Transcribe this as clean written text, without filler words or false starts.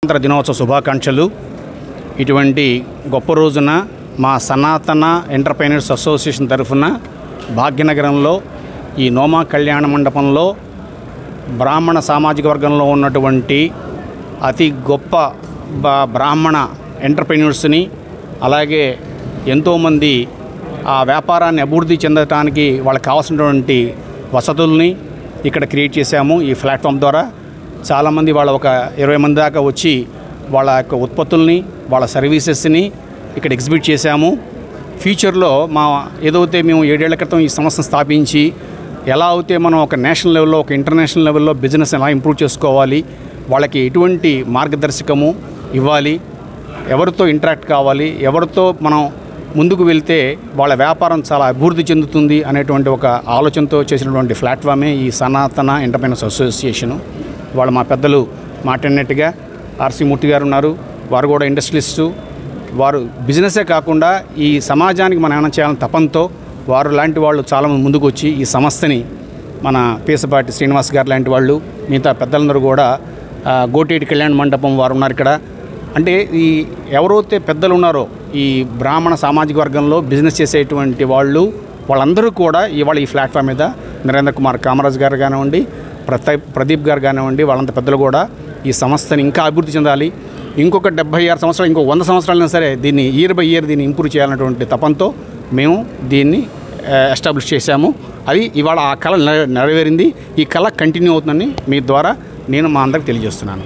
స్వాతంత్ర దినోత్సవ శుభాకాంక్షలు. ఇటువంటి గొప్ప రోజున మా సనాతన ఎంటర్‌ప్రెన్యూర్స్ అసోసియేషన్ తరఫున భాగ్యనగరంలో ఈ నోమా కళ్యాణ మండపంలో బ్రాహ్మణ సామాజిక వర్గంలో ఉన్నటువంటి అతి గొప్ప బ్రాహ్మణ ఎంటర్‌ప్రెన్యూర్స్ని, అలాగే ఎంతోమంది ఆ వ్యాపారాన్ని అభివృద్ధి చెందడానికి వాళ్ళకి కావాల్సినటువంటి వసతుల్ని ఇక్కడ క్రియేట్ చేశాము. ఈ ప్లాట్ఫామ్ ద్వారా చాలామంది వాళ్ళ ఒక 20 మంది దాకా వచ్చి వాళ్ళ యొక్క ఉత్పత్తుల్ని, వాళ్ళ సర్వీసెస్ని ఇక్కడ ఎగ్జిబిట్ చేశాము. ఫ్యూచర్లో ఏదైతే మేము 7 ఏళ్ల క్రితం ఈ సంస్థను స్థాపించి ఎలా అయితే మనం ఒక నేషనల్ లెవెల్లో, ఒక ఇంటర్నేషనల్ లెవెల్లో బిజినెస్ ఎలా ఇంప్రూవ్ చేసుకోవాలి, వాళ్ళకి ఎటువంటి మార్గదర్శకము ఇవ్వాలి, ఎవరితో ఇంటరాక్ట్ కావాలి, ఎవరితో మనం ముందుకు వెళ్తే వాళ్ళ వ్యాపారం చాలా అభివృద్ధి చెందుతుంది అనేటువంటి ఒక ఆలోచనతో చేసినటువంటి ప్లాట్ఫామే ఈ సనాతన ఎంటర్‌ప్రెన్యూర్స్ అసోసియేషను. వాళ్ళు మా పెద్దలు మాట్లాడినట్టుగా ఆర్సి మూర్తి గారు ఉన్నారు. వారు కూడా ఇండస్ట్రియలిస్టు. వారు బిజినెసే కాకుండా ఈ సమాజానికి మనం ఏమైనా చేయాలని తపంతో వారు లాంటి వాళ్ళు చాలామంది ముందుకు వచ్చి ఈ సంస్థని, మన పీసపాటి శ్రీనివాస్ గారు లాంటి వాళ్ళు, మిగతా పెద్దలందరూ కూడా గోటేటి కళ్యాణ మండపం వారు ఉన్నారు ఇక్కడ. అంటే ఈ ఎవరైతే పెద్దలు ఉన్నారో ఈ బ్రాహ్మణ సామాజిక వర్గంలో బిజినెస్ చేసేటువంటి వాళ్ళందరూ కూడా ఇవాళ ఈ ప్లాట్ఫామ్ మీద నరేంద్ర కుమార్ కామరాజ్ గారు కానివ్వండి, ప్రదీప్ గారు కానివ్వండి, వాళ్ళంత పెద్దలు కూడా ఈ సంస్థని ఇంకా అభివృద్ధి చెందాలి, ఇంకొక 76 సంవత్సరాలు, ఇంకో 100 సంవత్సరాలైనా సరే దీన్ని ఇయర్ బై ఇయర్ దీన్ని ఇంప్రూవ్ చేయాలన్నటువంటి తపంతో మేము దీన్ని ఎస్టాబ్లిష్ చేశాము. అది ఇవాళ ఆ కళ నెరవేరింది. ఈ కళ కంటిన్యూ అవుతుందని మీ ద్వారా నేను మా అందరికి తెలియజేస్తున్నాను.